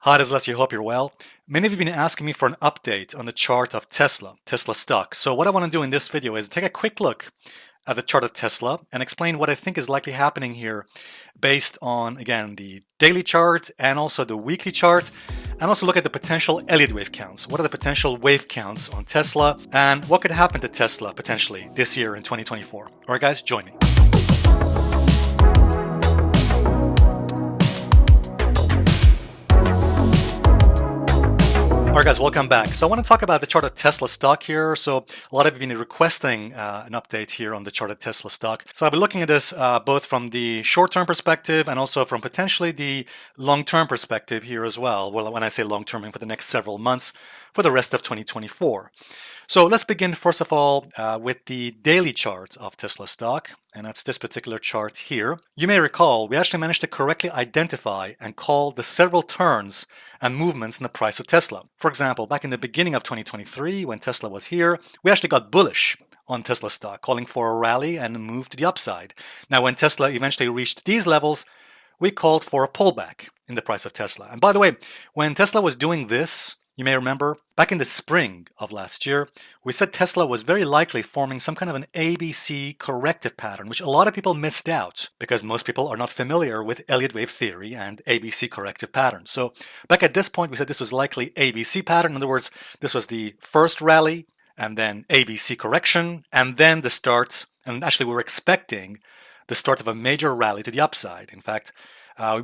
Hi, this is Alessio. Hope you're well. Many of you have been asking me for an update on the chart of Tesla stock. So what I want to do in this video is take a quick look at the chart of Tesla and explain what I think is likely happening here based on, again, the daily chart and also the weekly chart, and also look at the potential Elliott wave counts. What are the potential wave counts on Tesla and what could happen to Tesla potentially this year in 2024? All right, guys, join me. All right, guys, welcome back. So I want to talk about the chart of Tesla stock here. So a lot of you have been requesting an update here on the chart of Tesla stock. So I'll be looking at this both from the short-term perspective and also from potentially the long-term perspective here as well. Well, when I say long-term, I mean for the next several months for the rest of 2024. So let's begin first of all with the daily chart of Tesla stock, and that's this particular chart here. You may recall we actually managed to correctly identify and call the several turns and movements in the price of Tesla. For example, back in the beginning of 2023 when Tesla was here, we actually got bullish on Tesla stock, calling for a rally and a move to the upside. Now when Tesla eventually reached these levels, we called for a pullback in the price of Tesla. And by the way, when Tesla was doing this, you may remember, back in the spring of last year, we said Tesla was very likely forming some kind of an ABC corrective pattern, which a lot of people missed out because most people are not familiar with Elliott wave theory and ABC corrective patterns. So back at this point, we said this was likely ABC pattern. In other words, this was the first rally and then ABC correction and then the start. And actually, we were expecting the start of a major rally to the upside. In fact,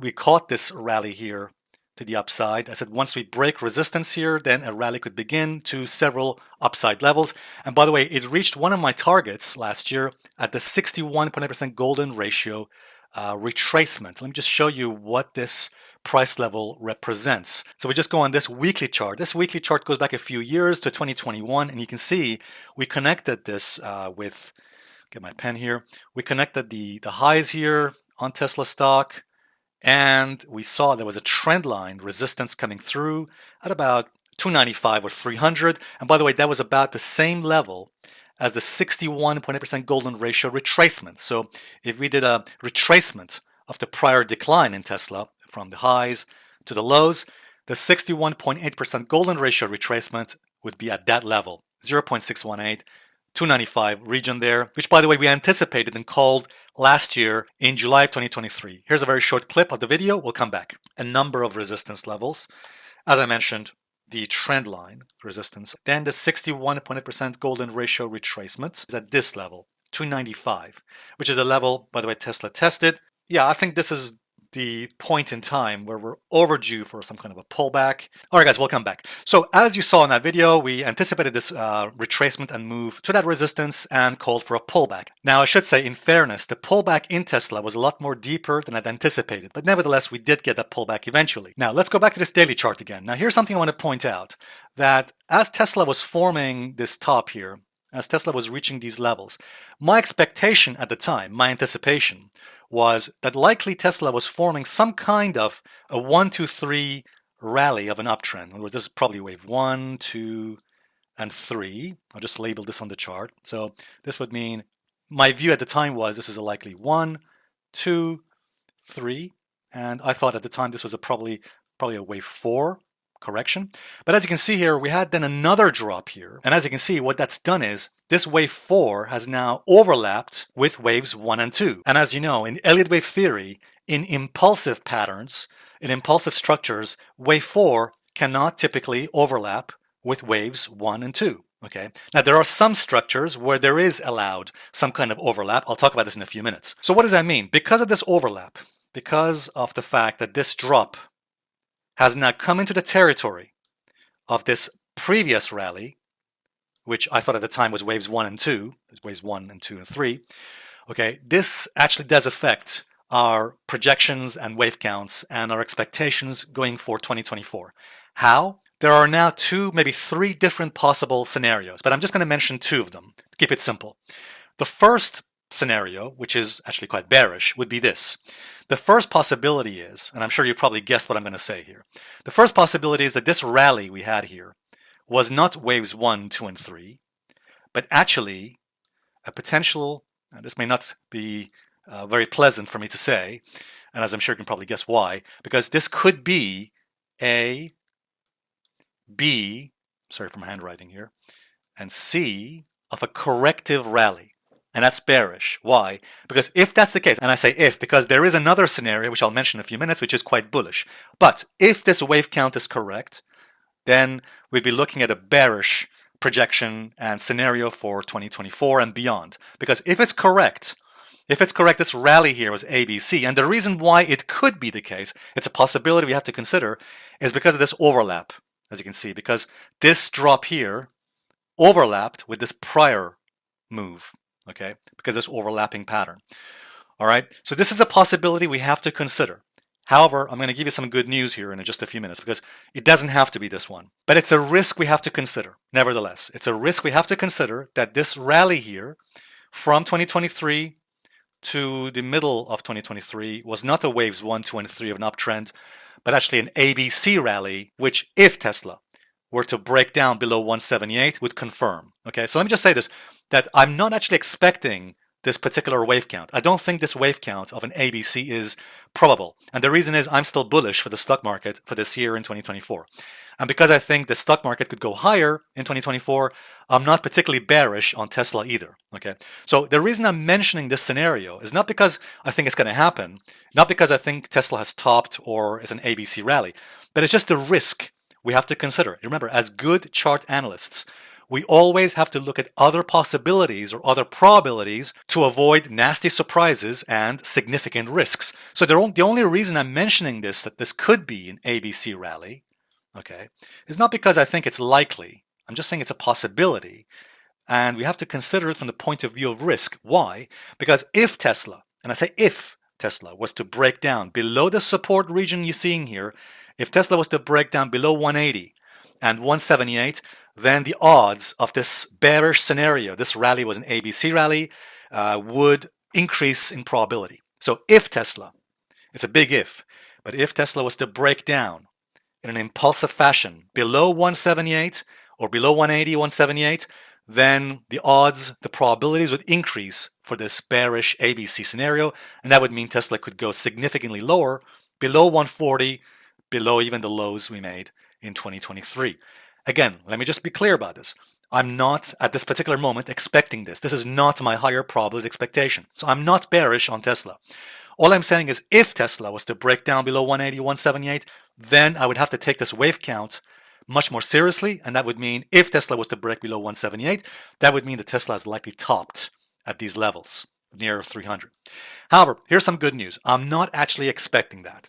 we caught this rally here to the upside. I said once we break resistance here, then a rally could begin to several upside levels. And by the way, it reached one of my targets last year at the 61.8% golden ratio retracement. Let me just show you what this price level represents. So we just go on this weekly chart. This weekly chart goes back a few years to 2021, and you can see we connected this with, get my pen here, we connected the highs here on Tesla stock, and we saw there was a trend line resistance coming through at about 295 or 300. And by the way, that was about the same level as the 61.8% golden ratio retracement. So if we did a retracement of the prior decline in Tesla from the highs to the lows, the 61.8% golden ratio retracement would be at that level, 0.618, 295 region there, which by the way, we anticipated and called last year in July of 2023. Here's a very short clip of the video. We'll come back. A number of resistance levels. As I mentioned, the trend line resistance. Then the 61.8% golden ratio retracement is at this level, 295, which is a level, by the way, Tesla tested. Yeah, I think this is the point in time where we're overdue for some kind of a pullback. All right, guys, welcome back. So as you saw in that video, we anticipated this retracement and move to that resistance and called for a pullback. Now, I should say, in fairness, the pullback in Tesla was a lot more deeper than I'd anticipated, but nevertheless, we did get that pullback eventually. Now, let's go back to this daily chart again. Now, here's something I want to point out, that as Tesla was forming this top here, as Tesla was reaching these levels, my expectation at the time, my anticipation, was that likely Tesla was forming some kind of a 1, 2, 3 rally of an uptrend. In other words, this is probably wave 1, 2, and 3. I'll just label this on the chart. So this would mean my view at the time was this is a likely 1, 2, 3. And I thought at the time this was probably a wave 4 correction. But as you can see here, we had then another drop here. And as you can see, what that's done is this wave 4 has now overlapped with waves 1 and 2. And as you know, in Elliott wave theory, in impulsive patterns, in impulsive structures, wave 4 cannot typically overlap with waves 1 and 2. Okay. Now, there are some structures where there is allowed some kind of overlap. I'll talk about this in a few minutes. So what does that mean? Because of this overlap, because of the fact that this drop has now come into the territory of this previous rally, which I thought at the time was waves 1 and 2, waves 1 and 2 and 3. Okay, this actually does affect our projections and wave counts and our expectations going for 2024. How? There are now 2, maybe 3 different possible scenarios, but I'm just going to mention 2 of them. Keep it simple. The first scenario, which is actually quite bearish, would be this. The first possibility is, and I'm sure you probably guessed what I'm going to say here. The first possibility is that this rally we had here was not waves 1, 2, and 3, but actually a potential, this may not be very pleasant for me to say, and as I'm sure you can probably guess why, because this could be A, B, sorry for my handwriting here, and C of a corrective rally. And that's bearish. Why? Because if that's the case, and I say if because there is another scenario, which I'll mention in a few minutes, which is quite bullish. But if this wave count is correct, then we'd be looking at a bearish projection and scenario for 2024 and beyond. Because if it's correct, this rally here was ABC, and the reason why it could be the case, it's a possibility we have to consider, is because of this overlap, as you can see, because this drop here overlapped with this prior move, okay, because this overlapping pattern. All right, so this is a possibility we have to consider. However, I'm going to give you some good news here in just a few minutes because it doesn't have to be this one. But it's a risk we have to consider. Nevertheless, it's a risk we have to consider that this rally here from 2023 to the middle of 2023 was not a waves 1, 2, and 3 of an uptrend, but actually an ABC rally, which if Tesla were to break down below 178 would confirm. Okay, so let me just say this, that I'm not actually expecting this particular wave count. I don't think this wave count of an ABC is probable. And the reason is I'm still bullish for the stock market for this year in 2024. And because I think the stock market could go higher in 2024, I'm not particularly bearish on Tesla either. Okay, so the reason I'm mentioning this scenario is not because I think it's going to happen, not because I think Tesla has topped or is an ABC rally, but it's just a risk we have to consider. Remember, as good chart analysts, we always have to look at other possibilities or other probabilities to avoid nasty surprises and significant risks. So the only reason I'm mentioning this, that this could be an ABC rally, okay, is not because I think it's likely. I'm just saying it's a possibility. And we have to consider it from the point of view of risk. Why? Because if Tesla, and I say if Tesla, was to break down below the support region you're seeing here, if Tesla was to break down below 180 and 178, then the odds of this bearish scenario, this rally was an ABC rally, would increase in probability. So if Tesla, it's a big if, but if Tesla was to break down in an impulsive fashion below 178 or below 180, 178, then the odds, the probabilities would increase for this bearish ABC scenario, and that would mean Tesla could go significantly lower, below 140, below even the lows we made in 2023. Again, let me just be clear about this. I'm not, at this particular moment, expecting this. This is not my higher probability expectation. So I'm not bearish on Tesla. All I'm saying is if Tesla was to break down below 180, 178, then I would have to take this wave count much more seriously. And that would mean if Tesla was to break below 178, that would mean that Tesla is likely topped at these levels, near 300. However, here's some good news. I'm not actually expecting that.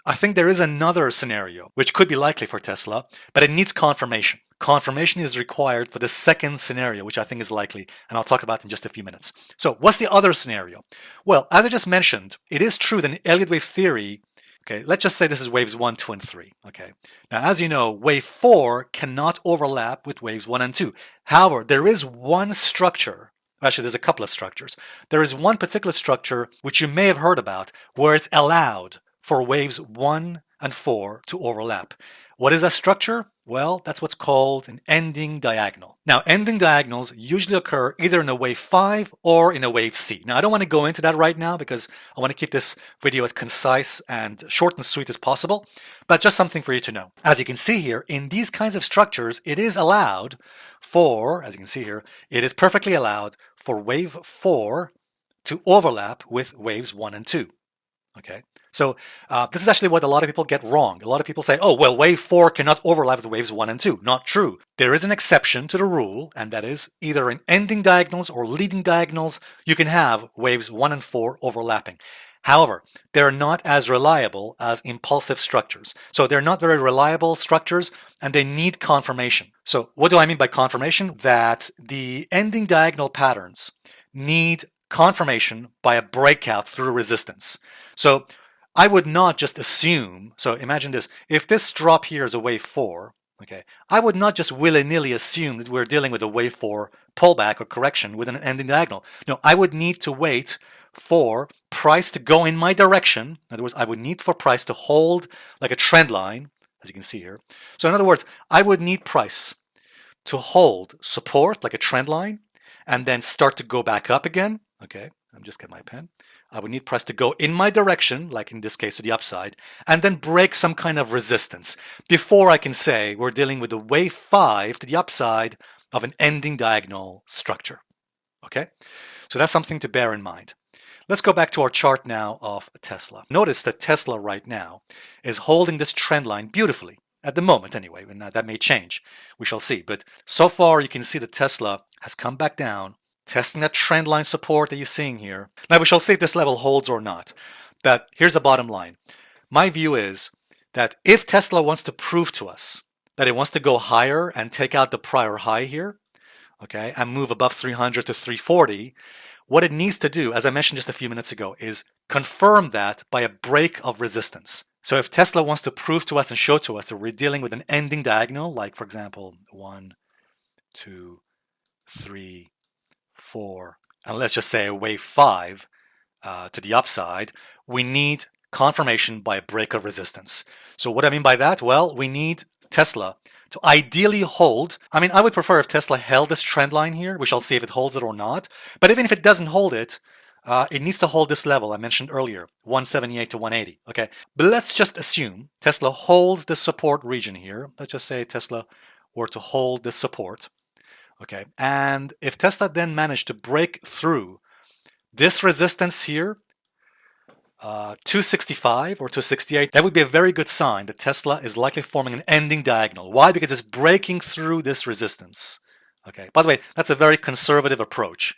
I think there is another scenario which could be likely for Tesla, but it needs confirmation. Confirmation is required for the second scenario, which I think is likely, and I'll talk about in just a few minutes. So what's the other scenario? Well, as I just mentioned, it is true that in Elliott wave theory, okay, let's just say this is waves 1, 2, and 3. Okay. Now, as you know, wave 4 cannot overlap with waves 1 and 2. However, there is one structure. Actually, there's a couple of structures. There is one particular structure which you may have heard about where it's allowed for waves 1 and 4 to overlap. What is that structure? Well, that's what's called an ending diagonal. Now, ending diagonals usually occur either in a wave 5 or in a wave C. Now, I don't want to go into that right now because I want to keep this video as concise and short and sweet as possible, but just something for you to know. As you can see here, in these kinds of structures, it is allowed for, as you can see here, it is perfectly allowed for wave 4 to overlap with waves 1 and 2. Okay. So this is actually what a lot of people get wrong. A lot of people say, oh, well, wave 4 cannot overlap with waves 1 and 2. Not true. There is an exception to the rule, and that is either in ending diagonals or leading diagonals, you can have waves 1 and 4 overlapping. However, they're not as reliable as impulsive structures. So they're not very reliable structures, and they need confirmation. So what do I mean by confirmation? That the ending diagonal patterns need confirmation by a breakout through resistance. So I would not just assume, so imagine this, if this drop here is a wave 4, okay, I would not just willy-nilly assume that we're dealing with a wave 4 pullback or correction with an ending diagonal. No, I would need to wait for price to go in my direction. In other words, I would need for price to hold like a trend line, as you can see here. So in other words, I would need price to hold support like a trend line and then start to go back up again. Okay, I'm just getting my pen. I would need price to go in my direction, like in this case to the upside, and then break some kind of resistance before I can say we're dealing with a wave 5 to the upside of an ending diagonal structure. Okay, so that's something to bear in mind. Let's go back to our chart now of Tesla. Notice that Tesla right now is holding this trend line beautifully, at the moment anyway, and that may change. We shall see. But so far you can see that Tesla has come back down, testing that trend line support that you're seeing here. Now we shall see if this level holds or not. But here's the bottom line. My view is that if Tesla wants to prove to us that it wants to go higher and take out the prior high here, okay, and move above 300 to 340, what it needs to do, as I mentioned just a few minutes ago, is confirm that by a break of resistance. So if Tesla wants to prove to us and show to us that we're dealing with an ending diagonal, like for example, 1, 2, 3, 4, and let's just say a wave 5 to the upside, we need confirmation by a break of resistance. So what do I mean by that? Well, we need Tesla to ideally hold. I mean, I would prefer if Tesla held this trend line here. We shall see if it holds it or not. But even if it doesn't hold it, it needs to hold this level I mentioned earlier, 178 to 180. Okay, but let's just assume Tesla holds the support region here. Let's just say Tesla were to hold this support. Okay, and if Tesla then managed to break through this resistance here, 265 or 268, that would be a very good sign that Tesla is likely forming an ending diagonal. Why? Because it's breaking through this resistance. Okay. By the way, that's a very conservative approach.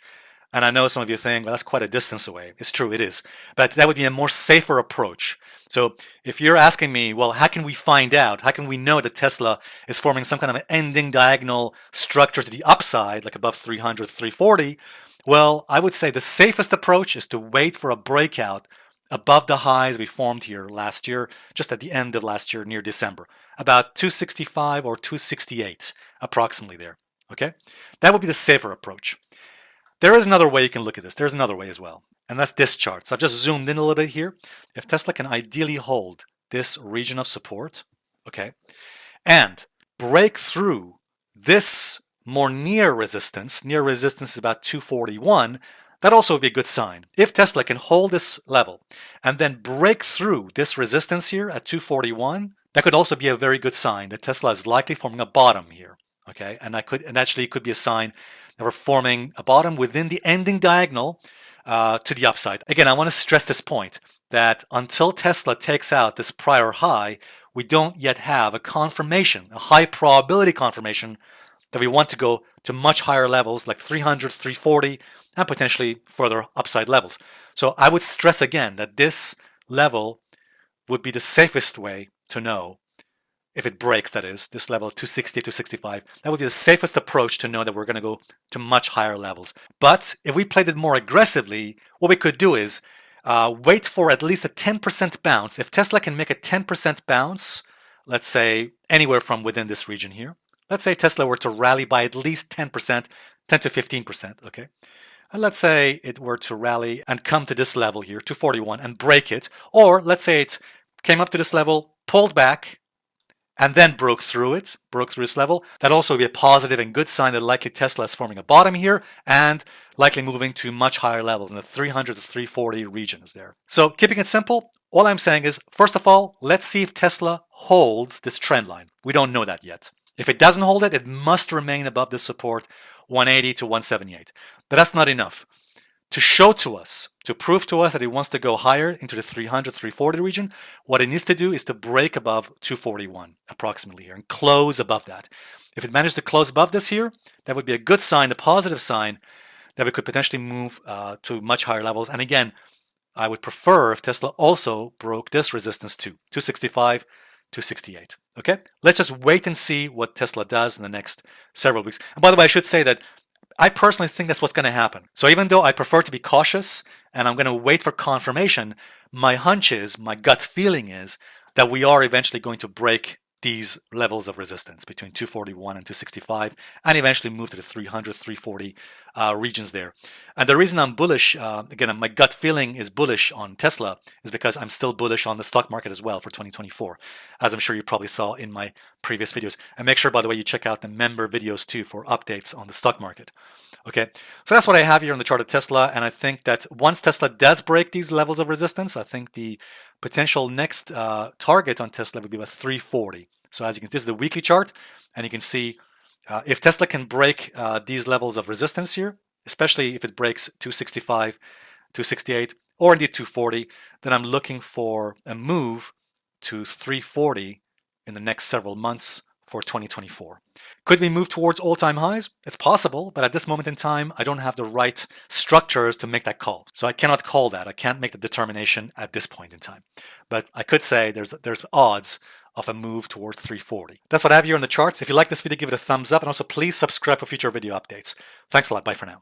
And I know some of you think, well, that's quite a distance away. It's true, it is. But that would be a more safer approach. So if you're asking me, well, how can we find out? How can we know that Tesla is forming some kind of an ending diagonal structure to the upside, like above 300, 340? Well, I would say the safest approach is to wait for a breakout above the highs we formed here last year, just at the end of last year, near December, about 265 or 268, approximately there. Okay, that would be the safer approach. There is another way you can look at this. There's another way as well, and that's this chart. So I've just zoomed in a little bit here. If Tesla can ideally hold this region of support, okay, and break through this more near resistance is about 241, that also would be a good sign. If Tesla can hold this level and then break through this resistance here at 241, that could also be a very good sign that Tesla is likely forming a bottom here. Okay, and actually it could be a sign that we're forming a bottom within the ending diagonal to the upside. Again, I want to stress this point that until Tesla takes out this prior high, we don't yet have a confirmation, a high probability confirmation that we want to go to much higher levels like 300, 340, and potentially further upside levels. So I would stress again that this level would be the safest way to know if it breaks, that is, this level 260, 265. That would be the safest approach to know that we're going to go to much higher levels. But if we played it more aggressively, what we could do is wait for at least a 10% bounce. If Tesla can make a 10% bounce, let's say anywhere from within this region here, let's say Tesla were to rally by at least 10%, 10 to 15%, okay? And let's say it were to rally and come to this level here, 241, and break it. Or let's say it came up to this level, pulled back, and then broke through this level. That also would be a positive and good sign that likely Tesla is forming a bottom here and likely moving to much higher levels in the 300 to 340 regions there. So keeping it simple, all I'm saying is, first of all, let's see if Tesla holds this trend line. We don't know that yet. If it doesn't hold it, it must remain above this support 180 to 178. But that's not enough. To show to us, to prove to us that it wants to go higher into the 300, 340 region, what it needs to do is to break above 241 approximately here and close above that. If it managed to close above this here, that would be a good sign, a positive sign that we could potentially move to much higher levels. And again, I would prefer if Tesla also broke this resistance too, 265, 268. Okay, let's just wait and see what Tesla does in the next several weeks. And by the way, I should say that I personally think that's what's going to happen. So even though I prefer to be cautious and I'm going to wait for confirmation, my hunch is, my gut feeling is that we are eventually going to break these levels of resistance between 241 and 265 and eventually move to the 300, 340 regions there. And the reason I'm bullish, again, my gut feeling is bullish on Tesla is because I'm still bullish on the stock market as well for 2024, as I'm sure you probably saw in my previous videos. And make sure, by the way, you check out the member videos too for updates on the stock market. Okay, so that's what I have here on the chart of Tesla. And I think that once Tesla does break these levels of resistance, I think the potential next target on Tesla would be about 340. So as you can see, this is the weekly chart, and you can see if Tesla can break these levels of resistance here, especially if it breaks 265, 268, or indeed 240, then I'm looking for a move to 340 in the next several months for 2024. Could we move towards all-time highs? It's possible, but at this moment in time, I don't have the right structures to make that call. So I cannot call that. I can't make the determination at this point in time. But I could say there's odds of a move towards 340. That's what I have here on the charts. If you like this video, give it a thumbs up, and also please subscribe for future video updates. Thanks a lot. Bye for now.